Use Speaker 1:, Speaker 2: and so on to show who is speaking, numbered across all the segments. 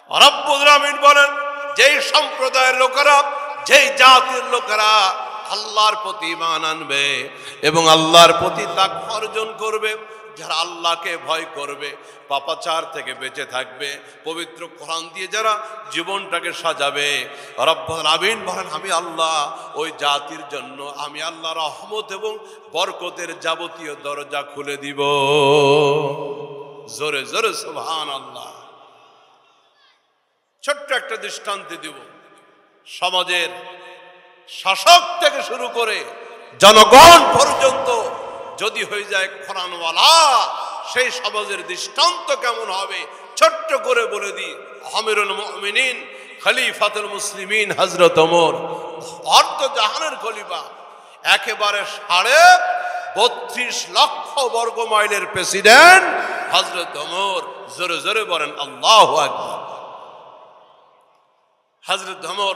Speaker 1: রব্বুল আলামিন বলেন, যেই সম্প্রদায়ের লোকেরা, যেই জাতির লোকেরা আল্লাহর প্রতি ঈমান আনবে এবং আল্লাহর প্রতি তাকওয়া অর্জন করবে, যারা আল্লাহকে ভয় করবে, পাপাচার থেকে বেঁচে থাকবে, পবিত্র কোরআন দিয়ে যারা জীবনটাকে সাজাবে, রব্বুল আলামিন বলেন আমি আল্লাহ ওই জাতির জন্য আমি আল্লাহ রহমত এবং বরকতের যাবতীয় দরজা খুলে দিব। জোরে জোরে সুবহানাল্লাহ। ছোট্ট একটা দৃষ্টান্ত দিব। সমাজের শাসক থেকে শুরু করে জনগণ পর্যন্ত যদি হয়ে যায় কোরআনওয়ালা, সেই সমাজের দৃষ্টান্ত কেমন হবে ছোট্ট করে বলে দিই। আমিরুল মুমিনিন খলিফাতুল মুসলিমিন হযরত ওমর, অর্ধ জাহানের খলিফা, একেবারে 32 লক্ষ বর্গ মাইলের প্রেসিডেন্ট হযরত ওমর। জোরে জোরে বলেন আল্লাহু আকবার। হযরত ওমর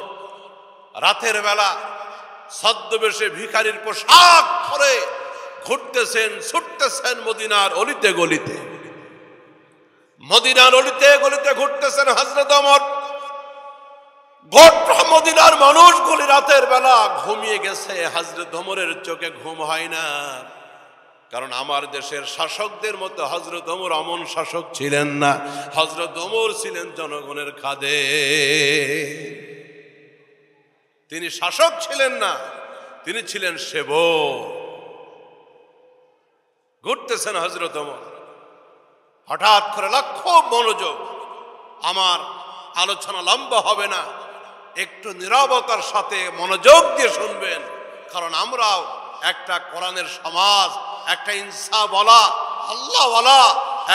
Speaker 1: রাতের বেলা ছদ্মবেশে ভিখারির পোশাক পরে ঘুরতেছেন, ছুটতেছেন মদিনার অলিতে গলিতে, মদিনার অলিতে গলিতে ঘুরতেছেন হযরত ওমর। গোটা মদিনার মানুষগুলি রাতের বেলা ঘুমিয়ে গেছে, হযরত ওমরের চোখে ঘুম হয় না। কারণ আমার দেশের শাসকদের মতো হযরত ওমর অমন শাসক ছিলেন না। হযরত ওমর ছিলেন জনগণের খাদেম। তিনি শাসক ছিলেন না, তিনি ছিলেন সেবক। ঘুরতেছেন হযরত ওমর, হঠাৎ করে লক্ষ্য মনোযোগ। আমার আলোচনা লম্বা হবে না, একটু নীরবতার সাথে মনোযোগ দিয়ে শুনবেন। কারণ আমরাও একটা কোরআনের সমাজ, একটা ইনসাফওয়ালা আল্লাহওয়ালা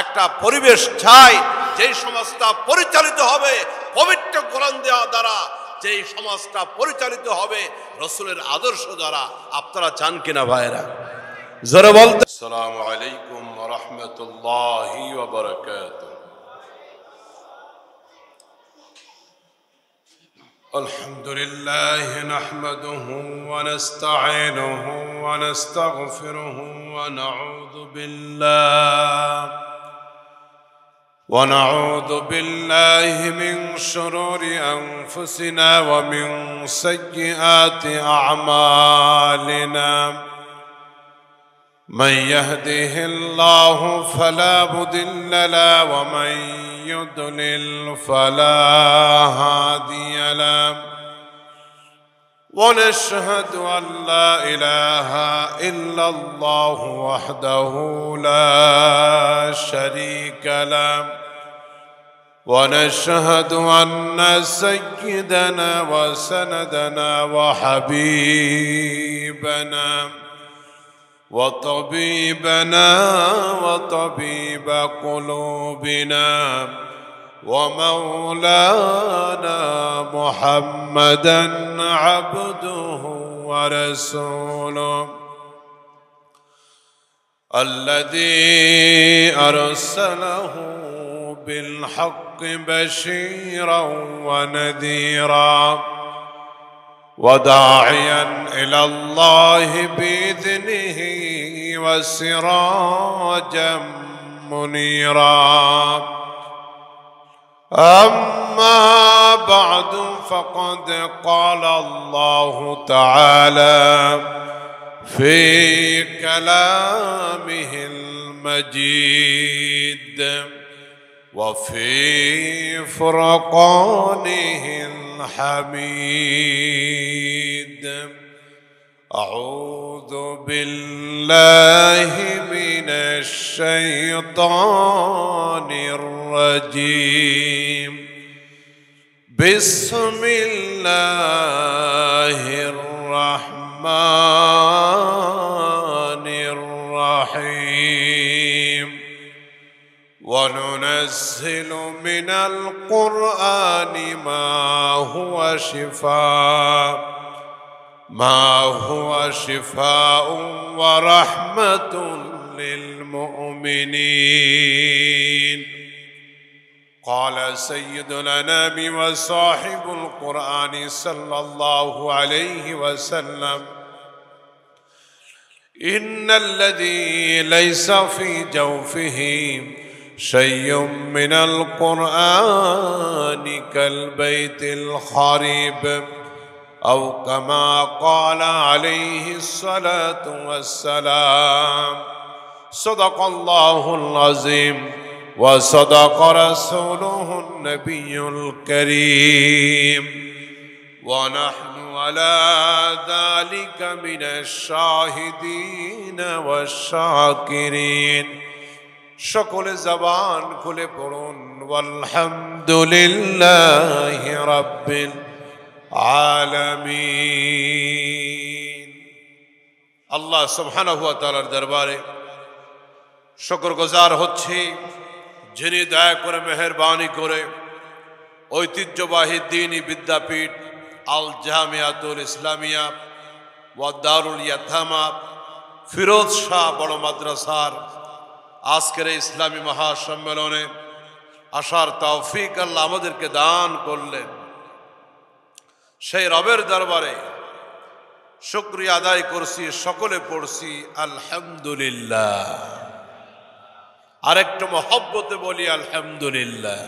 Speaker 1: একটা পরিবেশ চাই, যেই সমাজটা পরিচালিত হবে পবিত্র কোরআন দেওয়া দ্বারা, যেই সমাজটা পরিচালিত হবে রাসূলের আদর্শ দ্বারা। আপনারা চান কিনা ভাইরা? জোরে বলতে। আসসালামু আলাইকুম ওয়া রাহমাতুল্লাহি ওয়া বারাকাতুহু। আলহামদুলিল্লাহি নাহমাদুহু ওয়া নাস্তাঈনুহু ওয়া নাস্তাগফিরুহু ওয়া ونعوذ بالله من شرور أنفسنا ومن سيئات أعمالنا. من يهده الله فلا مضل له ومن يضلل فلا هادي له. ونشهد أن لا إله إلا الله وحده لا شريك له. ونشهد أن سيدنا وسندنا وحبيبنا وطبيبنا وطبيب قلوبنا ومولانا محمدا عبده ورسوله الذي أرسله بالحق بشيرا ونذيرا وداعيا إلى الله بإذنه وسراجا منيرا. أما بعد فقد قال الله تعالى في كلامه المجيد وفي فرقانه الحميد. أعوذ بالله من الشيطان الرجيم. بسم الله الرحمن الرحيم. وننزل من القرآن ما هو شفاء ورحمة للمؤمنين. قال سيد الأنام وصاحب القرآن صلى الله عليه وسلم: إن الذي ليس في جوفه شيء من القرآن كالبيت الخريب أو كما قال عليه الصلاة والسلام صدق الله العظيم وصدق رسوله النبي الكريم ونحن على ذلك من الشاهدين والشاكرين সকলে জবান খুলে পড়ুন আলহামদুলিল্লাহি রাব্বিল আলামিন। আল্লাহ সুবহানাহু ওয়া তাআলার দরবারে শুকরগুজার হচ্ছি, যিনি দয়া করে মেহেরবানি করে ঐতিহ্যবাহী দ্বীনি বিদ্যাপীঠ আল জামিয়াতুল ইসলামিয়া ওয়া দারুল ইয়াতামা ফিরোজ শাহ বড় মাদ্রাসার আজকের ইসলামী মহাসম্মেলনে আসার তৌফিক আল্লাহ আমাদেরকে দান করলেন। সেই রবের দরবারে শুকরিয়া আদায় করছি, সকলে পড়ছি আলহামদুলিল্লাহ। আরেকটু মহব্বতে বলি আলহামদুলিল্লাহ।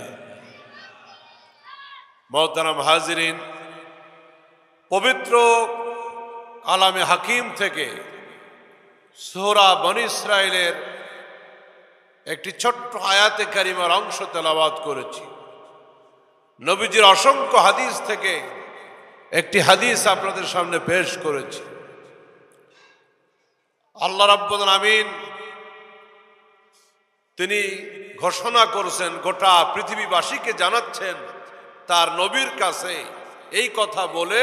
Speaker 1: মোহতারাম হাজিরিন, পবিত্র কালামে হাকিম থেকে সূরা বনী ইসরাইলের একটি ছোট্ট আয়াতে কারিমার অংশ তেলাওয়াত করেছি। নবীজির অসংখ্য হাদিস থেকে একটি হাদিস আপনাদের সামনে পেশ করেছি। আল্লাহ রাব্বুল আমিন তিনি ঘোষণা করেছেন, গোটা পৃথিবীবাসীকে জানাচ্ছেন তার নবীর কাছে এই কথা বলে,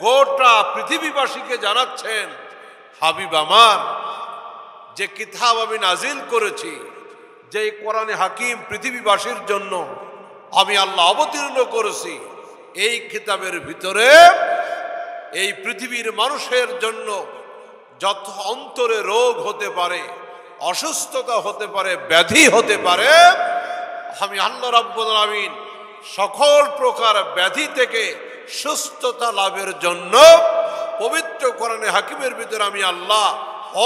Speaker 1: গোটা পৃথিবীবাসীকে জানাচ্ছেন, হাবিব আমার, যে কিতাব আমি নাজিল করেছি, যে কোরআনে হাকিম পৃথিবীবাসীর জন্য আমি আল্লাহ অবতীর্ণ করেছি, এই কিতাবের ভিতরে এই পৃথিবীর মানুষের জন্য যত অন্তরে রোগ হতে পারে, অসুস্থতা হতে পারে, ব্যাধি হতে পারে, আমি আল্লাহ রাব্বুল আমিন সকল প্রকার ব্যাধি থেকে সুস্থতা লাভের জন্য পবিত্র কোরআনে হাকিমের ভিতরে আমি আল্লাহ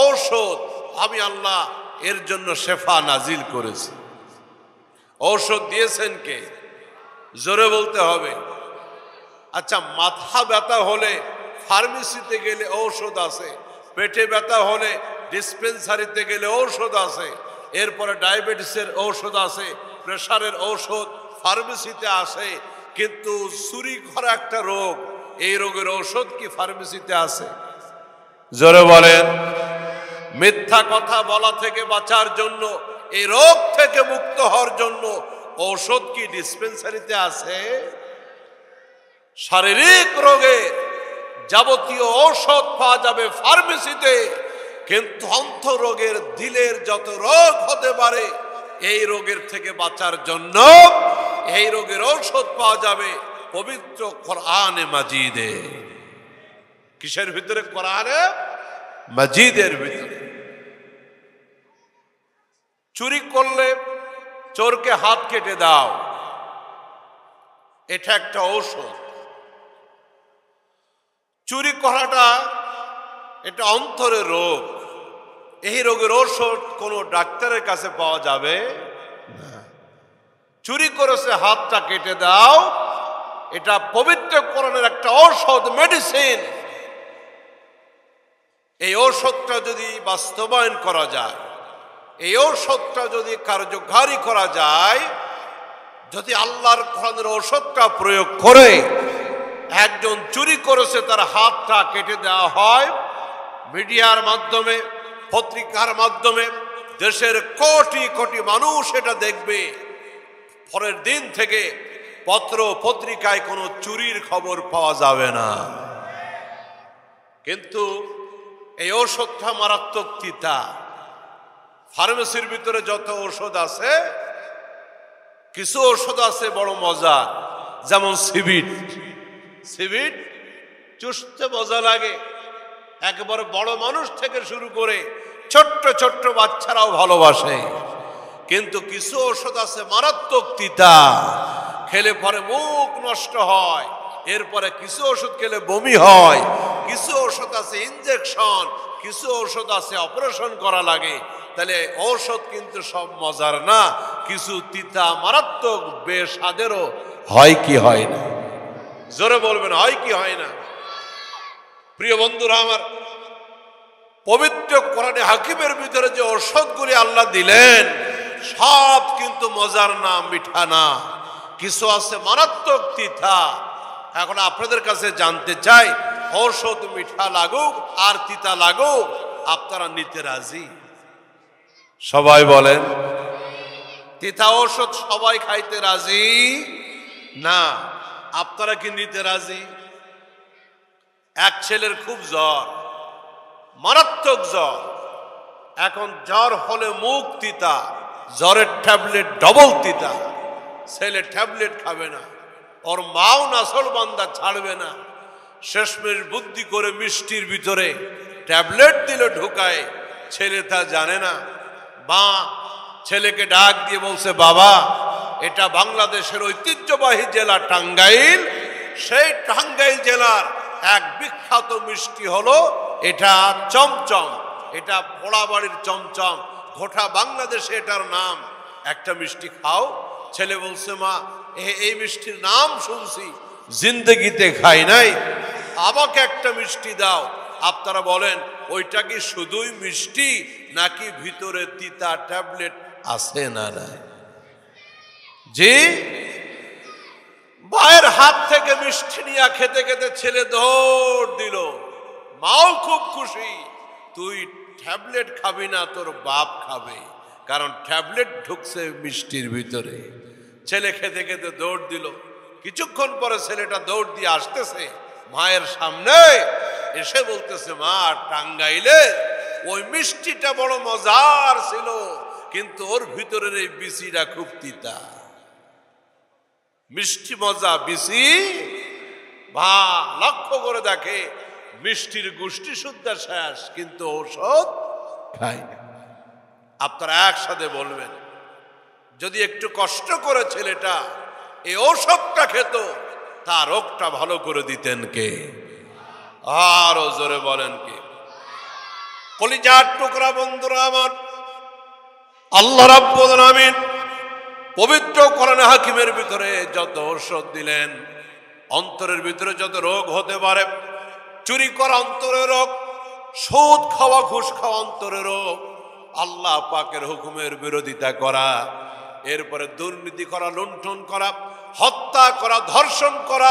Speaker 1: ঔষধ, আমি আল্লাহ এর জন্য শেফা নাজিল করেছি। ঔষধ দিয়েছেন কে? জোরে বলতে হবে। আচ্ছা, মাথা ব্যথা হলে ফার্মেসিতে গেলে ঔষধ আছে, পেটে ব্যথা হলে ডিসপেন্সারিতে গেলে ঔষধ আছে, এরপরে ডায়াবেটিসের ঔষধ আছে, প্রেশারের ঔষধ ফার্মেসিতে আসে, কিন্তু চুরি করা একটা রোগ, এই রোগের ঔষধ কি ফার্মেসিতে আছে? জোরে বলেন। মিথ্যা কথা বলা থেকে বাঁচার জন্য, এই রোগ থেকে মুক্ত হওয়ার জন্য ঔষধ কি ডিসপেন্সারিতে আছে? শারীরিক রোগের যাবতীয় ঔষধ পাওয়া যাবে ফার্মেসিতে, কিন্তু অন্তরোগের, দিলের যত রোগ হতে পারে, এই রোগের থেকে বাঁচার জন্য এই রোগের ঔষধ পাওয়া যাবে পবিত্র কোরআনে মাজিদে। কিসের ভিতরে? কোরআনে মাজিদের ভিতরে। চুরি করলে চোরকে হাত কেটে দাও, এটা একটা ঔষধ। চুরি করাটা এটা অন্তরের রোগ, এই রোগের ঔষধ কোনো ডাক্তারের কাছে পাওয়া যাবে না। চুরি করেছে, হাতটা কেটে দাও, এটা পবিত্র কোরআনের একটা ঔষধ, মেডিসিন। এই ঔষধটা যদি বাস্তবায়ন করা যায়, এই ঔষধটা যদি কার্যকারী করা যায়, যদি আল্লাহর কোরআনের ঔষধটা প্রয়োগ করে একজন চুরি করেছে তার হাতটা কেটে দেওয়া হয়, মিডিয়ার মাধ্যমে, পত্রিকার মাধ্যমে দেশের কোটি কোটি মানুষ এটা দেখবে, পরের দিন থেকে পত্র পত্রিকায় কোনো চুরির খবর পাওয়া যাবে না। কিন্তু এই ঔষধটা মারাত্মক তিতা। ফার্মেসির ভিতরে যত ঔষধ আছে, কিছু ঔষধ আছে বড় মজা, যেমন সিবিট। সিবিট চুষতে মজা লাগে, একেবারে বড় মানুষ থেকে শুরু করে ছোট্ট ছোট্ট বাচ্চারাও ভালোবাসে। কিন্তু কিছু ঔষধ আছে মারাত্মক তিতা, খেলে পরে মুখ নষ্ট হয়, এরপরে কিছু ওষুধ খেলে বমি হয়, কিছু ওষুধ আছে ইনজেকশন, কিছু ওষুধ আছে অপারেশন করা লাগে। তাহলে ঔষধ কিন্তু সব মজার না, কিছু তিতা মারাত্মক বেস্বাদেরও হয় কি হয় না? জোরে বলবেন, হয় কি হয় না? প্রিয় বন্ধুরা আমার, পবিত্র কোরআনে হাকিমের ভিতরে যে ঔষধগুলি আল্লাহ দিলেন সব কিন্তু মজার না, মিঠা না, কিছু আছে মারাত্মক তিতা। এখন আপনাদের কাছে জানতে চাই, ঔষধ মিঠা লাগুক আর তিতা লাগুক, আপনারা নিতে রাজি? সবাই বলেন। তিতা ঔষধ সবাই খাইতে রাজি না, আপনারা কি নিতে রাজি? এক ছেলের খুব জ্বর, মারাত্মক জ্বর। এখন জ্বর হলে মুখ তিতা, জ্বরের ট্যাবলেট ডবল তিতা। ছেলে ট্যাবলেট খাবে না, ওর মাও নাসল বান্দা ছাড়বে না। শেষমেশ বুদ্ধি করে মিষ্টির ভিতরে ট্যাবলেট দিল ঢুকায়, ছেলে তা জানে না। মা ছেলেকে ডাক দিয়ে বলছে, বাবা এটা বাংলাদেশের ঐতিহ্যবাহী জেলা টাঙ্গাইল, সেই টাঙ্গাইল জেলার এক বিখ্যাত মিষ্টি হলো এটা চমচম, এটা পোড়াবাড়ির চমচম, গোটা বাংলাদেশে এটার নাম। একটা মিষ্টি খাও। ছেলে বলছে, মা এই মিষ্টির নাম শুনছি, জিন্দগিতে খাই নাই, আমাকে একটা মিষ্টি দাও। আপনারা বলেন ওইটা কি শুধুই মিষ্টি নাকি ভিতরে তিতা ট্যাবলেট আছে না? জি, মায়ের হাত থেকে মিষ্টি নিয়ে খেতে খেতে ছেলে দৌড় দিল। মাও খুব খুশি, তুই ট্যাবলেট খাবি না, তোর বাপ খাবে, কারণ ট্যাবলেট ঢুকছে মিষ্টির ভিতরে। ছেলে খেতে খেতে দৌড় দিল। কিছুক্ষণ পরে ছেলেটা দৌড় দিয়ে আসতেছে মায়ের সামনে, এসে বলতেছে, মা টাঙ্গাইলে ওই মিষ্টিটা বড় মজার ছিল, কিন্তু ওর ভিতরের এই বিচিটা খুব তিতা। মিষ্টি মজা, বিচি মা লক্ষ্য করে দেখে মিষ্টির গুষ্টি শুদ্ধ শেষ, কিন্তু ঔষধ খায় না। আপনারা একসাথে বলবেন, যদি একটু কষ্ট করে ছেলেটা এই ঔষধটা খেত, তার রোগটা ভালো করে দিতেন কে? আরো জোরে বলেন কে? কলিজার টুকরা বন্ধুরা আমার, আল্লাহ রাব্বুল আলামিন পবিত্র কোরআনে হাকিমের ভিতরে যত ঔষধ দিলেন, অন্তরের ভিতরে যত রোগ হতে পারে, চুরি করা অন্তরের রোগ, সুদ খাওয়া ঘুষ খাওয়া অন্তরের রোগ, আল্লাহ পাকের হুকুমের বিরোধিতা করা, এরপরে দুর্নীতি করা, লুণ্ঠন করা, হত্যা করা, ধর্ষণ করা,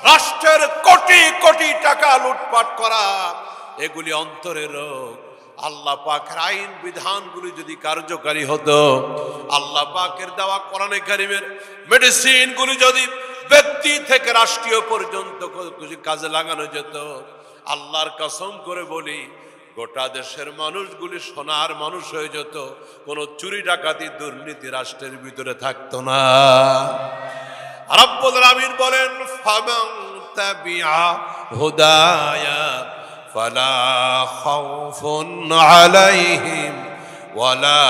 Speaker 1: রাষ্ট্রের কোটি কোটি টাকা লুটপাট করা, এগুলি অন্তরের রোগ। আল্লাহ পাকের আইন বিধানগুলি যদি কার্যকারী হতো, আল্লাহ পাকের দেওয়া কোরআনে কারীমের মেডিসিনগুলি যদি ব্যক্তি থেকে রাষ্ট্রীয় পর্যন্ত কাজে লাগানো যেত, আল্লাহর কসম করে বলি গোটা দেশের মানুষগুলি সোনার মানুষ হয়ে যেত, কোনো চুরি ডাকাতি দুর্নীতি রাষ্ট্রের ভিতরে থাকতো না। রব্বুল আলামিন বলেন, ফামান তাবিআ হুদায়া ফালা খাউফুন আলাইহিম ওয়ালা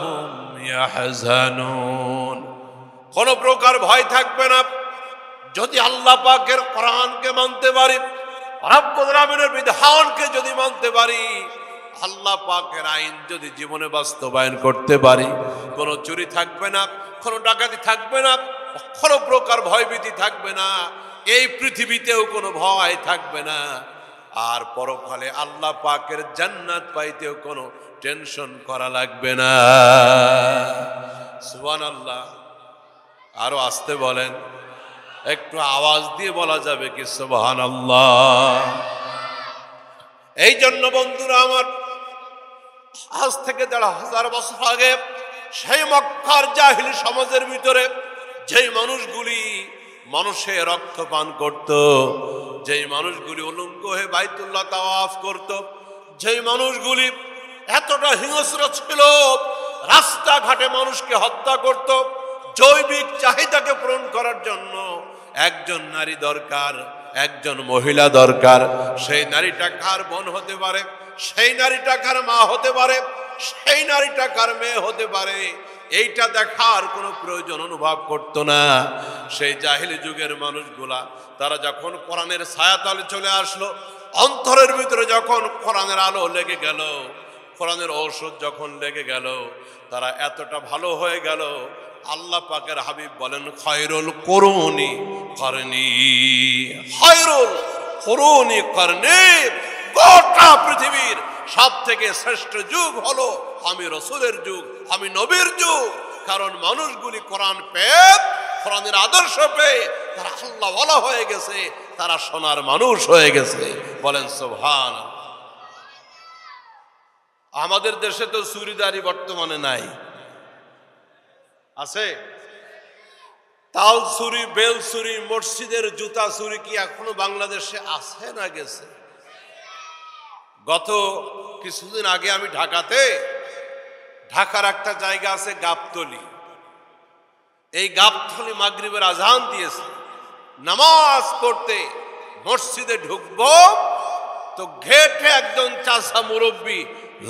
Speaker 1: হুম ইয়াহজানুন। কোনো প্রকার ভয় থাকবে না যদি আল্লাহ পাকের কোরআনকে মানতে পারি, রব্বুল আলামিনের বিধানকে যদি মানতে পারি, আল্লাহ পাকের আইন যদি জীবনে বাস্তবায়ন করতে পারি। কোনো চুরি থাকবে না, কোনো ডাকাতি থাকবে না, কোনো প্রকার ভয়ভীতি থাকবে না, এই পৃথিবীতেও কোনো ভয় থাকবে না, আর পরকালে আল্লাহ পাকের জান্নাত পাইতেও কোনো টেনশন করা লাগবে না। সুবহানাল্লাহ। আরো আসতে বলেন, একটু আওয়াজ দিয়ে বলা যাবে কি সুবহানাল্লাহ? এই জন্য বন্ধুরা আমার, আজ থেকে ১৫০০ বছর আগে সেই মক্কার জাহিলি সমাজের ভিতরে যেই মানুষগুলি মানুষের রক্ত পান করত, যেই মানুষগুলি উলঙ্গ হয়ে বাইতুল্লাহ তাওয়াফ করত, যেই মানুষগুলি এতটা হিংস্র ছিল, রাস্তাঘাটে মানুষকে হত্যা করত, জৈবিক চাহিদাকে পূরণ করার জন্য একজন নারী দরকার, একজন মহিলা দরকার। সেই নারীটা কার বোন হতে পারে, সেই নারীটা কার মা হতে পারে, সেই নারীটা কার মেয়ে হতে পারে, এইটা দেখার কোনো প্রয়োজন অনুভব করত না। সেই জাহিলি যুগের মানুষগুলা তারা যখন কোরআনের ছায়াতলে চলে আসলো, অন্তরের ভিতরে যখন কোরআনের আলো লেগে গেল, কোরআনের ঔষধ যখন লেগে গেল, তারা এতটা ভালো হয়ে গেল, আল্লাহ পাকের হাবিব বলেন খায়রুল কুরুনি করনি, খায়রুল কুরুনি করনি, গোটা পৃথিবীর সব থেকে শ্রেষ্ঠ যুগ হলো আমি রসুলের যুগ, আমি নবীর যুগ। কারণ মানুষগুলি কোরআন পেয়ে, কোরআনের আদর্শ পেয়ে তারা আল্লাহ ওয়ালা হয়ে গেছে, তারা সোনার মানুষ হয়ে গেছে। বলেন সুবহানাল্লাহ। আমাদের দেশে তো চুরিদারি বর্তমানে নাই, আছে? তাল চুরি, বেল চুরি, মসজিদের জুতা চুরি কি এখনো বাংলাদেশে আছে না গেছে? গত কিছুদিন আগে আমি ঢাকার একটা জায়গা আছে গাবতলী, এই গাবতলী মাগরিবের আজান দিয়েছে, নামাজ পড়তে মসজিদে ঢুকবো তো গেটে একজন চাচা মুরব্বী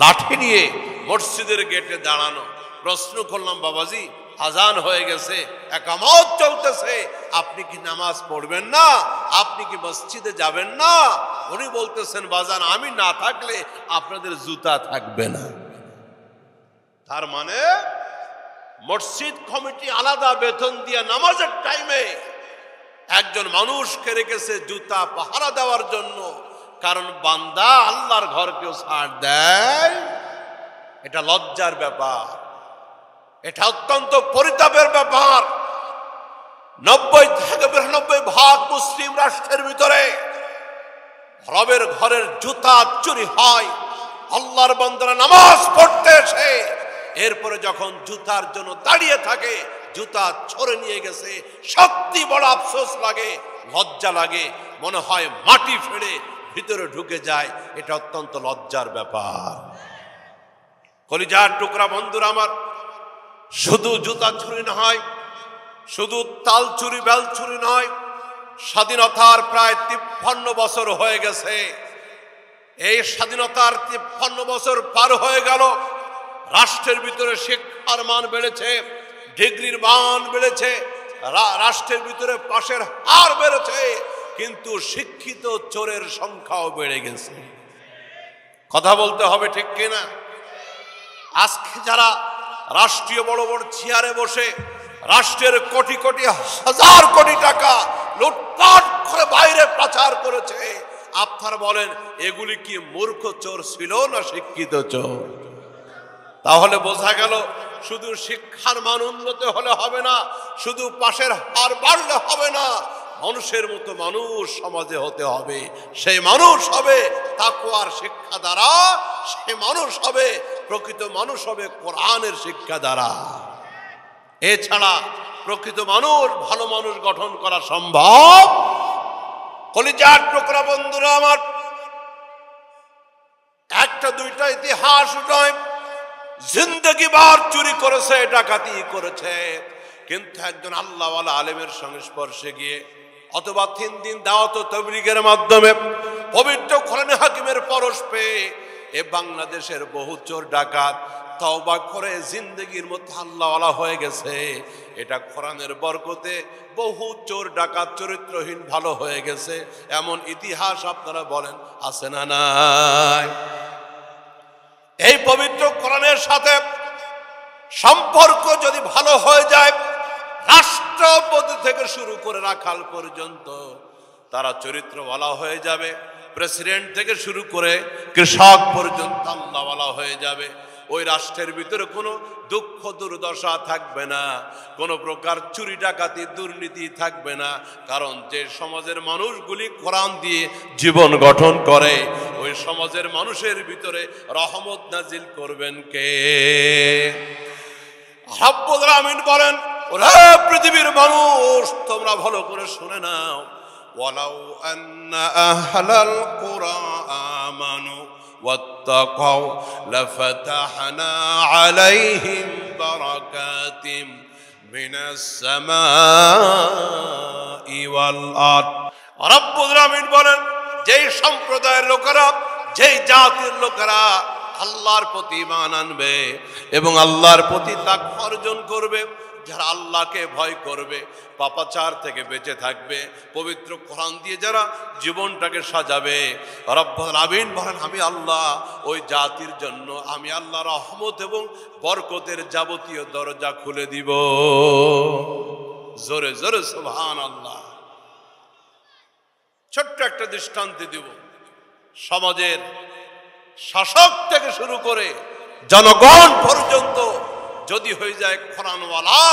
Speaker 1: লাঠি নিয়ে মসজিদের গেটে দাঁড়ানো। প্রশ্ন করলাম, বাবাজি আজান হয়ে গেছে, একামত চলতেছে, আপনি কি নামাজ পড়বেন না? আপনি কি মসজিদে যাবেন না? উনি বলতেছেন, বাজান আমি না থাকলে আপনাদের জুতা থাকবে না। তার মানে মসজিদ কমিটি আলাদা বেতন দিয়ে নামাজের টাইমে একজন মানুষকে রেখেছে জুতা পাহারা দেওয়ার জন্য। কারণ বান্দা আল্লাহর ঘর কেউ ছাড় দেয়, এটা লজ্জার ব্যাপার, এটা অত্যন্ত পরিতাপের ব্যাপার। 90-92% মুসলিম রাষ্ট্রের ভিতরে রবের ঘরের জুতা চুরি হয়। আল্লাহর বান্দারা নামাজ পড়তে এসে এরপরে যখন জুতার জন্য দাঁড়িয়ে থাকে, জুতা ছড়ে নিয়ে গেছে, সত্যি বড় আফসোস লাগে, লজ্জা লাগে, মনে হয় মাটি ফেড়ে ভিতরে ঢুকে যায়। এটা অত্যন্ত লজ্জার ব্যাপার। কলিজার টুকরা বন্ধুরা আমার, শুধু জুতা চুরি নয়, শুধু তাল চুরি বেল চুরি নয়, স্বাধীনতার প্রায় 53 বছর হয়ে গেছে। এই স্বাধীনতার 53 বছর পার হয়ে গেল, রাষ্ট্রের ভিতরে শিক্ষার মান বেড়েছে, ডিগ্রির মান বেড়েছে, রাষ্ট্রের ভিতরে পাশের হার বেড়েছে, কিন্তু শিক্ষিত চোরের সংখ্যাও বেড়ে গেছে। কথা বলতে হবে ঠিক কিনা? আজকে যারা রাষ্ট্রীয় বড় বড় চেয়ারে বসে রাষ্ট্রের কোটি কোটি হাজার কোটি টাকা লুটপাট করে বাইরে পাচার করেছে, আপনারা বলেন এগুলি কি মূর্খ চোর ছিল না শিক্ষিত চোর? তাহলে বোঝা গেল শুধু শিক্ষার মান উন্নত হলে হবে না, শুধু পাশের হার বাড়লে হবে না, মানুষের মতো মানুষ সমাজে হতে হবে। সেই মানুষ হবে তাকওয়ার শিক্ষা দ্বারা, সেই মানুষ হবে প্রকৃত মানুষ হবে কোরআনের শিক্ষা দ্বারা। এছাড়া প্রকৃত মানুষ, ভালো মানুষ গঠন করা সম্ভব? কলিজার টুকরা বন্ধুরা আমার, একটা দুইটা ইতিহাস নয়, জিন্দগি বার চুরি করেছে, ডাকাতি করেছে, কিন্তু একজন আল্লাহওয়ালা আলেমের সংস্পর্শে গিয়ে অথবা 3 দিন দাওয়াত ও তাবলীগের মাধ্যমে পবিত্র কোরআন হাকিমের পরশ পেয়ে এ বাংলাদেশের বহু চোর ডাকাত তওবা করে জিন্দগির মধ্যে আল্লাহওয়ালা হয়ে গেছে। এটা কোরআনের বরকতে বহু চোর ডাকাত চরিত্রহীন ভালো হয়ে গেছে। এমন ইতিহাস আপনারা বলেন আছে না নাই? এই পবিত্র কোরআনের সাথে সম্পর্ক যদি ভালো হয়ে যায়, রাষ্ট্রপতি থেকে শুরু করে রাখাল পর্যন্ত তারা চরিত্রওয়ালা হয়ে যাবে। প্রেসিডেন্ট থেকে শুরু করে কৃষক পর্যন্ত আল্লাহওয়ালা হয়ে যাবে। ওই রাষ্ট্রের ভিতরে কোনো দুঃখ দুর্দশা থাকবে না, কোনো প্রকার চুরি ডাকাতি দুর্নীতি থাকবে না। কারণ যে সমাজের মানুষগুলি কোরআন দিয়ে জীবন গঠন করে, ওই সমাজের মানুষের ভিতরে রহমত নাজিল করবেন কে? রব্বুল আলামিন বলেন, ওরে পৃথিবীর মানুষ তোমরা ভালো করে শুনে নাও, ওয়ালাউ আন্না আহলাল কুরআ আমানু ওয়াত্তাকাউ লাফাতাহনা আলাইহিম বারাকাতিম মিনাস সামাই ওয়াল আরদ। রব্বুল আলামিন বলেন, যেই সম্প্রদায়ের লোকেরা, যেই জাতির লোকেরা আল্লাহর প্রতি ঈমান আনবে এবং আল্লাহর প্রতি তাকওয়া অর্জন করবে, যারা আল্লাহকে ভয় করবে, পাপাচার থেকে বেঁচে থাকবে, পবিত্র কোরআন দিয়ে যারা জীবনটাকে সাজাবে, রব্বুল আমিন বলেন আমি আল্লাহ ওই জাতির জন্য আমি আল্লাহ রহমত এবং বরকতের যাবতীয় দরজা খুলে দিব। জোরে জোরে সুবহানাল্লাহ। ছোট্ট একটা দৃষ্টান্ত দিব। সমাজের শাসক থেকে শুরু করে জনগণ পর্যন্ত যদি হয়ে যায় কোরআনওয়ালা,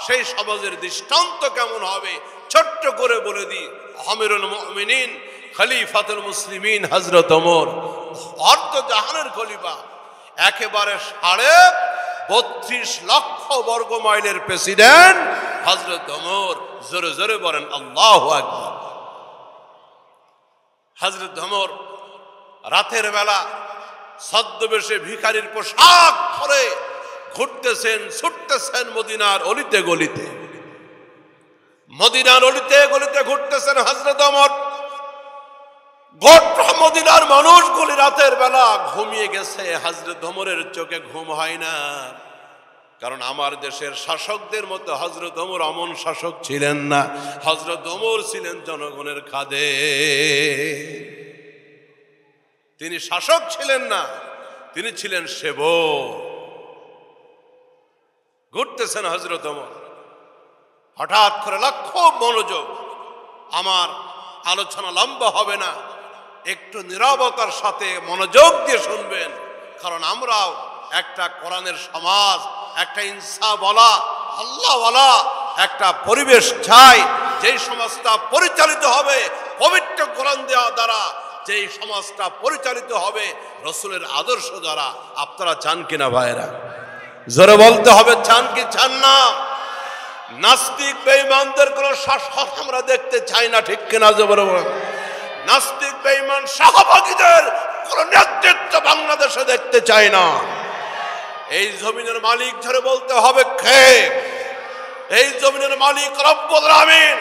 Speaker 1: সেই সমাজের দৃষ্টান্ত কেমন হবে ছোট্ট করে বলে দিই। আমিরুল মুমিনিন খলিফাতুল মুসলিমিন হযরত ওমর, অর্ধ জাহানের খলিফা, একেবারে 32.5 লক্ষ বর্গ মাইলের প্রেসিডেন্ট হযরত ওমর। জোরে জোরে বলেন আল্লাহু আকবার। হযরত ওমর রাতের বেলা ছদ্মবেশে ভিখারির পোশাক পরে ঘুরতেছেন, ছুটতেছেন মদিনার অলিতে গলিতে, মদিনার অলিতে গলিতে ঘুরতেছেন হযরত ওমর। গোটা মদিনার মানুষগুলি রাতের বেলা ঘুমিয়ে গেছে, হযরত ওমরের চোখে ঘুম হয় না। কারণ আমার দেশের শাসকদের মতো হযরত ওমর অমন শাসক ছিলেন না। হযরত ওমর ছিলেন জনগণের খাদে, তিনি শাসক ছিলেন না, তিনি ছিলেন সেবক। ঘুরতেছেন হযরত ওমর, হঠাৎ করে লক্ষ্য মনোযোগ, আমার আলোচনা লম্বা হবে না, একটু নীরবতার সাথে মনোযোগ দিয়ে শুনবেন। কারণ আমরাও একটা কোরআনের সমাজ, একটা ইনসাফওয়ালা আল্লাহওয়ালা একটা পরিবেশ চাই, যেই সমাজটা পরিচালিত হবে পবিত্র কোরআন দেওয়া দ্বারা, যেই সমাজটা পরিচালিত হবে রসুলের আদর্শ দ্বারা। আপনারা চান কিনা ভাইরা? জোরে বলতে হবে, চান কি চান না? নাস্তিক বেঈমানদের কোন শাসক আমরা দেখতে চাই না, ঠিক কিনা? জোরে বলেন। নাস্তিক বেঈমান শাহবাগীদের কোন নেতৃত্ব বাংলাদেশে দেখতে চাই না। এই জমিনের মালিক ধরে বলতে হবে কে? এই জমিনের মালিক রব্বুল আমিন।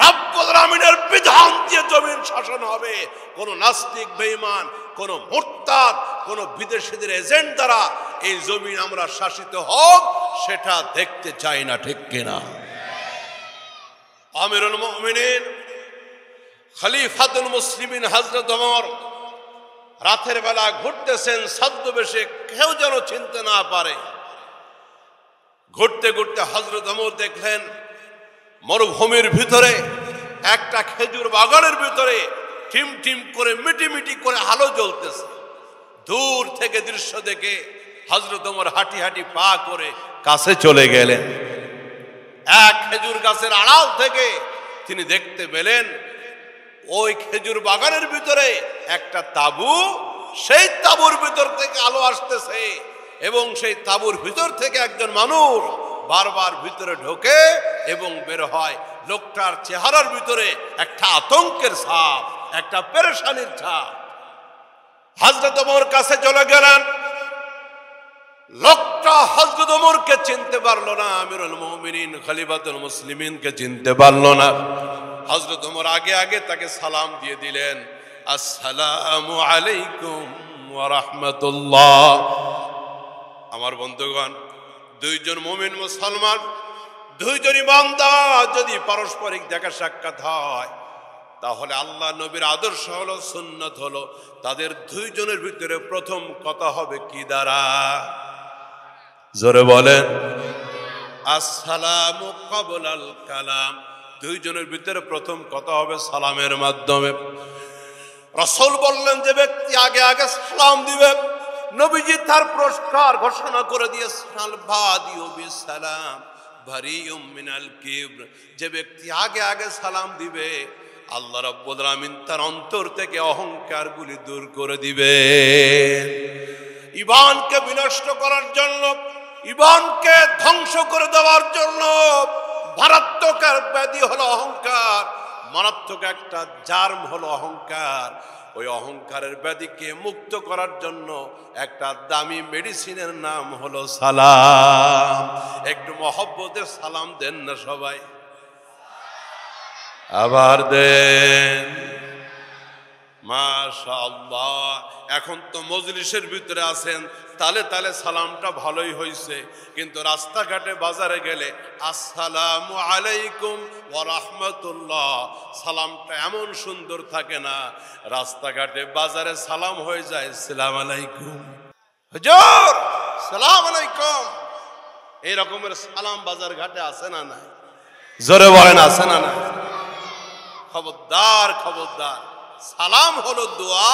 Speaker 1: রব্বুল আমিনের বিধান দিয়ে জমিন শাসন হবে। কোন নাস্তিক বেঈমান, কোন মুরতাদ, কোন বিদেশিদের এজেন্ট দ্বারা এই জমিন আমরা শাসিত হোক সেটা দেখতে চাই না, ঠিক কিনা? আমিরুল মুমিনিন খলিফাতুল মুসলিমিন হযরত ওমর রাতের বেলা ঘুরতেছেন ছদ্মবেশে, কেউ যেন চিনতে না পারে। ঘুরতে ঘুরতে হযরত ওমর দেখলেন মরুভূমির ভিতরে একটা খেজুর বাগানের ভিতরে টিম টিম করে মিটিমিটি করে আলো জ্বলতেছে। দূর থেকে দৃশ্য দেখে হযরত ওমর হাঁটি হাঁটি পা করে কাছে চলে গেলেন। এক খেজুর গাছের আড়াল থেকে তিনি দেখতে পেলেন ওই খেজুর বাগানের ভিতরে একটা তাঁবু, সেই তাঁবুর ভিতর থেকে আলো আসতেছে এবং সেই তাঁবুর ভিতর থেকে একজন মানুষ বারবার ভিতরে ঢোকে এবং বের হয়। লোকটার চেহারার ভিতরে একটা আতঙ্কের ছাপ, একটা পেরেশানির ছাপ। হযরত ওমর কাছে চলে গেলেন। লোকটা হযরত ওমরকে চিনতে পারলো না, আমিরুল মুমিনিন খলিফাতুল মুসলিমিনকে চিনতে পারলো না। হযরত ওমর আগে আগে তাকে সালাম দিয়ে দিলেন, আসসালামু আলাইকুম ওয়া রাহমাতুল্লাহ। আমার বন্ধুগণ, দুইজন মুমিন মুসলমান, দুইজন ইমানদার যদি পারস্পরিক দেখা সাক্ষাৎ হয় তাহলে আল্লাহ নবীর আদর্শ হলো, সুন্নাত হলো, তাদের দুইজনের ভিতরে প্রথম কথা হবে কি দ্বারা? জোরে বলেন, আসসালামু ক্বাবলাল কালাম। দুইজনের ভিতরে প্রথম কথা হবে সালামের মাধ্যমে। রাসূল বললেন যে ব্যক্তি আগে আগে সালাম দিবে, নবীজি তার পুরস্কার ঘোষণা করে দিয়েছেন, আল বাদিউ বিসালাম বারিউম মিনাল কিবর। যে ব্যক্তি আগে আগে সালাম দিবে আল্লাহ রাব্বুল আমিন তার অন্তর থেকে অহংকারগুলি দূর করে দিবে। ঈমানকে বিনষ্ট করার জন্য, ঈমানকে ধ্বংস করে দেওয়ার জন্য মারাত্মক ব্যাধি হলো অহংকার, মারাত্মক একটা জার্ম হলো অহংকার। ওই অহংকারের ব্যাধিকে মুক্ত করার জন্য একটা দামি মেডিসিনের নাম হলো সালাম। একটু মহব্বতে সালাম দেন না সবাই? আবার দেন। মাশাআল্লাহ। এখন তো মজলিসের ভিতরে আছেন, তালে তালে সালামটা ভালোই হয়েছে, কিন্তু রাস্তাঘাটে বাজারে গেলে আসসালামু আলাইকুম ওয়া রাহমাতুল্লাহ সালামটা এমন সুন্দর থাকে না। রাস্তাঘাটে বাজারে সালাম হয়ে যায় আসসালামু আলাইকুম, হুজুর সালাম আলাইকুম। এই রকমের সালাম বাজার ঘাটে আছে না নাই? জোরে বলেন আছে না নাই? খবরদার খবরদার, সালাম হলো দোয়া।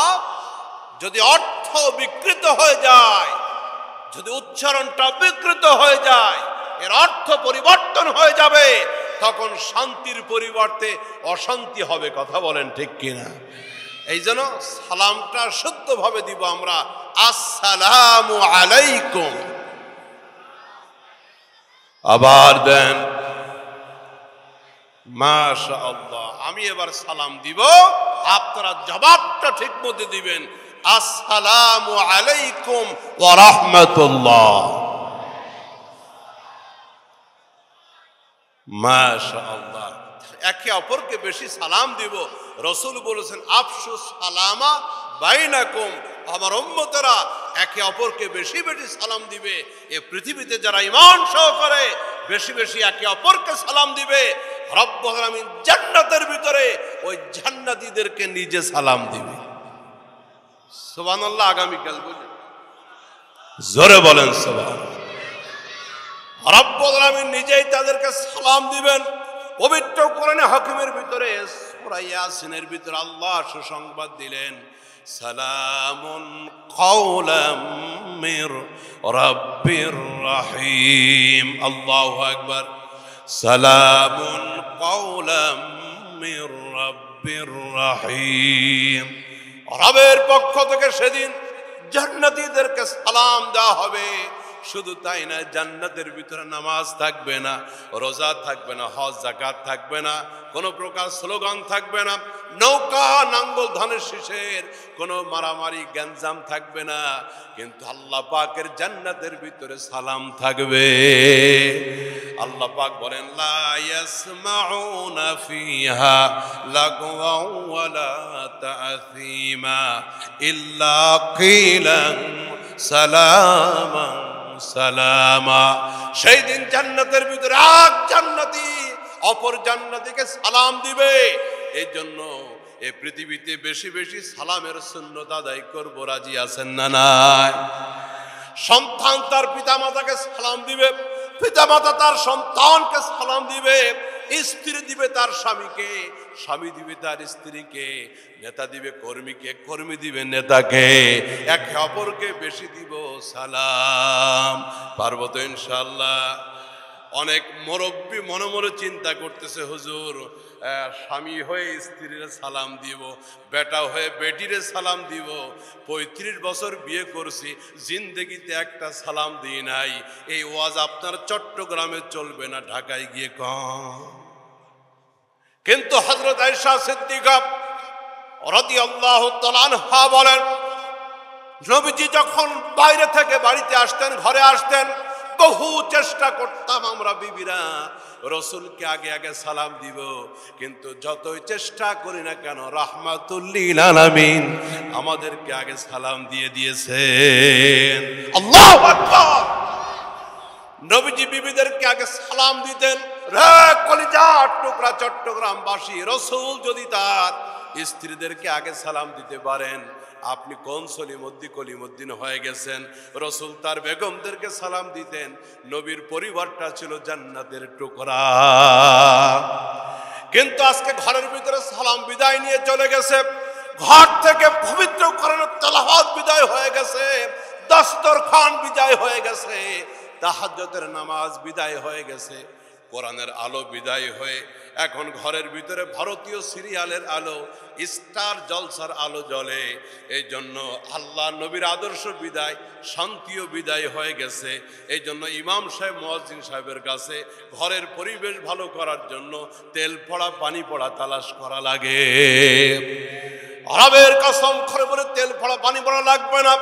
Speaker 1: যদি অর্থ বিকৃত হয়ে যায়, যদি উচ্চারণটা বিকৃত হয়ে যায়, এর অর্থ পরিবর্তন হয়ে যাবে, তখন শান্তির পরিবর্তে অশান্তি হবে। কথা বলেন ঠিক কিনা? এই জন্য সালামটা শুদ্ধভাবে দিব আমরা, আসসালামু আলাইকুম। আবার দেন মাশাআল্লাহ। আমি এবার সালাম দিব, আপনারা জবাবটা ঠিক মতো দিবেন, আসসালামু আলাইকুম ওয়া রাহমাতুল্লাহ। মাশাআল্লাহ। একে অপরকে বেশি সালাম দিব। রাসূল বলেছেন আফশু সালামা বাইনাকুম, আমার উম্মতেরা একে অপরকে বেশি বেশি সালাম দিবে। এই পৃথিবীতে যারা ঈমান সহকারে বেশি বেশি একে অপরকে সালাম দিবে, রব্বুল আলামিন জান্নাতের ভিতরে ওই জান্নাতীদেরকে নিজে সালাম দিবে। সুবহানাল্লাহ। আগামীকাল বলি, জোরে বলেন সুবহানাল্লাহ। রব্বুল আলামিন নিজেই তাদেরকে সালাম দিবেন। পবিত্র কোরআনে হাকিমের ভিতরে সূরা ইয়াসিনের ভিতরে আল্লাহ সুসংবাদ দিলেন, সালামুন কাওলাম মির রাব্বির রহিম। আল্লাহু আকবার। সালামুন কাওলাম মির রাব্বির রহিম। রবের পক্ষ থেকে সেদিন জান্নাতীদেরকে সালাম দেওয়া হবে। শুধু তাই না, জান্নাতের ভিতরে নামাজ থাকবে না, রোজা থাকবে না, হজ যাকাত থাকবে না, কোনো প্রকার স্লোগান থাকবে না, নৌকা নাঙ্গল ধানের শীষের কোনো মারামারি গ্যাঞ্জাম থাকবে না, কিন্তু আল্লাহ পাকের জান্নাতের ভিতরে সালাম থাকবে। আল্লাহ পাক বলেন, লা ইয়াসমাউনা ফিহা লাগওয়া ওয়ালা তা'সীমা ইল্লা কিলান সালামা সালামা। সেই দিন জান্নাতের ভিতরে এক জান্নাতি অপর জান্নাতিকে সালাম দিবে। এই জন্য এই পৃথিবীতে বেশি বেশি সালামের সুন্নত আদায় করব। রাজি আছেন না নাই? সন্তান তার পিতামাতাকে সালাম দিবে, পিতামাতা তার সন্তানকে সালাম দিবে, স্ত্রী দিবে তার স্বামীকে, স্বামী দিবে তার স্ত্রীকে, নেতা দিবে কর্মীকে, কর্মী দিবে নেতাকে, একে অপরকে বেশি দিব সালাম। পারবো তো ইনশাআল্লাহ? অনেক মুরব্বী মনে মনে চিন্তা করতেছে, হুজুর স্বামী হয়ে স্ত্রীর সালাম দিব, বেটা হয়ে বেটিরে সালাম দিব, 35 বছর বিয়ে করছি, জিন্দেগিতে একটা সালাম দিই নাই। এই ওয়াজ আপনার চট্টগ্রামে চলবে না, ঢাকায় গিয়ে কম। কিন্তু হযরত আয়েশা সিদ্দিকা রাদিয়াল্লাহু তাআলা আনহা বলেন, নবীজি যখন বাইরে থেকে বাড়িতে আসতেন, ঘরে আসতেন, বহু চেষ্টা করতাম আমরা বিবিরা রসুলকে আগে আগে সালাম দিব, কিন্তু যতই চেষ্টা করি না কেন রাহমাতুল লিল আলামিন আমাদেরকে আগে সালাম দিয়ে দিয়েছেন। আল্লাহু আকবার। নবীজি বিবিদেরকে আগে সালাম দিতেন। রে কলিজার টুকরা চট্টগ্রামবাসী, রসুল যদি তার স্ত্রীদেরকে আগে সালাম দিতে পারেন, আপনি কোন কলিমুদ্দিন হয়ে গেছেন? রসুল তার বেগমদেরকে সালাম দিতেন। নবীর পরিবারটা ছিল জান্নাতের টুকরা। কিন্তু আজকে ঘরের ভিতরে সালাম বিদায় নিয়ে চলে গেছে, ঘর থেকে পবিত্র কোরআনের তেলাওয়াত বিদায় হয়ে গেছে, দস্তরখান বিদায় হয়ে গেছে, তাহাজ্জুদের নামাজ বিদায় হয়ে গেছে, কোরআনের আলো বিদায় হয়ে এখন ঘরের ভিতরে ভারতীয় সিরিয়ালের আলো, স্টার জলসার আলো জ্বলে। এই জন্য আল্লাহ নবীর আদর্শ বিদায়, শান্তিও বিদায় হয়ে গেছে। এই জন্য ইমাম সাহেব মুয়াজ্জিন সাহেবের কাছে ঘরের পরিবেশ ভালো করার জন্য তেল পড়া পানি পড়া তালাশ করা লাগে। আরবের কসম করে বলে তেল পড়া পানি পড়া লাগবে না,